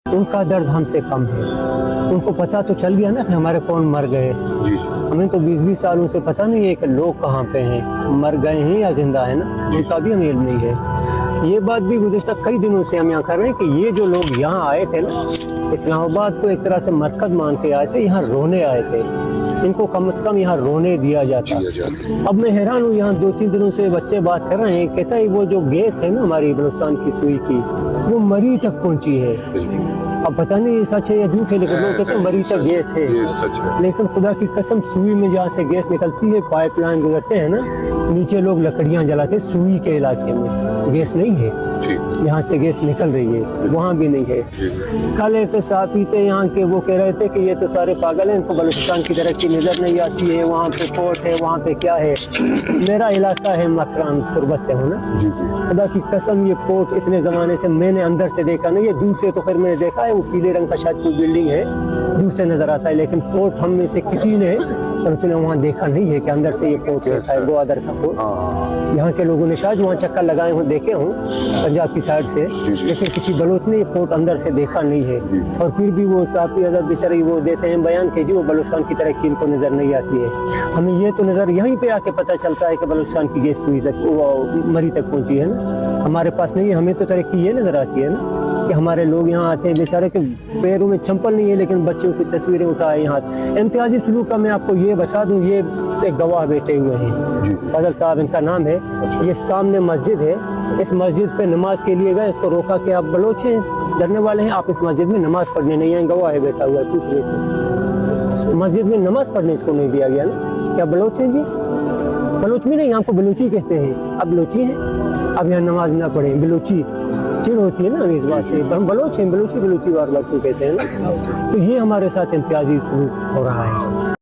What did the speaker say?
उनका दर्द हमसे कम है। उनको पता तो चल गया ना कि हमारे कौन मर गए। हमें तो 20-20 सालों से पता नहीं है कि लोग कहाँ पे हैं, मर गए हैं या जिंदा है ना, उनका भी हमें इल्म नहीं है। ये बात भी गुज़िश्ता कई दिनों से हम यहाँ कर रहे हैं कि ये जो लोग यहाँ आए थे ना, इस्लामाबाद को एक तरह से मरकज मान के आए थे, यहाँ रोने आए थे, इनको कम से कम यहाँ रोने दिया जाता। अब मैं हैरान हूँ, यहाँ 2-3 दिनों से बच्चे बात कर रहे हैं, कहता है वो जो गैस है ना हमारी बलूचिस्तान की सुई की, वो मरी तक पहुँची है। अब पता नहीं सच है या झूठ है, लेकिन लोग कहते हैं मरी तक गैस है। लेकिन खुदा की कसम, सुई में जहाँ से गैस निकलती है, पाइपलाइन गुजरते हैं ना, नीचे लोग लकड़ियाँ जलाते, सुई के इलाके में गैस नहीं है। यहाँ से गैस निकल रही है, वहाँ भी नहीं है। कल एक साथी थे यहाँ के, वो कह रहे थे कि ये तो सारे पागल हैं, इनको बलूचिस्तान की तरक्की नजर नहीं आती है, वहाँ पे कोर्ट है, वहाँ पे क्या है। मेरा इलाका है मकरान, सुरबत से हूँ ना, खुदा की कसम ये कोर्ट इतने जमाने से मैंने अंदर से देखा नहीं है, दूर से तो फिर मैंने देखा है, वो पीले रंग का शायद कोई बिल्डिंग है, दूर से नजर आता है, लेकिन कोर्ट हम में से किसी ने वहाँ देखा नहीं है कि अंदर से ये कोर्ट है, गोवादर का कोर्ट। यहाँ के लोगों ने शायद वहाँ चक्कर लगाए हों, देखे हों पंजाब की साइड से, लेकिन किसी बलोच ने ये कोर्ट अंदर से देखा नहीं है। और फिर भी वो साफी आजाद बेचारे वो देते हैं बयान के जी वो बलूचिस्तान की तरक्की इनको नजर नहीं आती है। हमें ये तो नजर यहीं पे आके पता चलता है कि बलूचिस्तान की गैस सुई तक, वो मरी तक पहुंची है ना, हमारे पास नहीं है। हमें तो तरक्की ये नजर आती है ना कि हमारे लोग यहाँ आते हैं, बेचारे के पैरों में चंपल नहीं है, लेकिन बच्चों की तस्वीरें उठाए यहाँ। इम्तियाजी सलूक का मैं आपको ये बता दूं, ये एक गवाह बैठे हुए हैं, फजल साहब इनका नाम है। ये सामने मस्जिद है, इस मस्जिद पे नमाज के लिए गए, इसको रोका कि आप बलोच हैं, डरने वाले हैं, आप इस मस्जिद में नमाज पढ़ने नहीं आए। गवाह है बैठा हुआ है, पूछ रहे मस्जिद में नमाज पढ़ने इसको नहीं दिया गया ना, क्या बलोच हैं जी? बलोच भी नहीं, आपको बलूची कहते हैं, अब बलूची हैं, अब यहाँ नमाज ना पढ़े, बलूची चिड़ होती है ना इस बात से, हम बलोच हैं, बलूची बार बार क्यों कहते हैं ना। तो ये हमारे साथ इम्तियाजी हो रहा है।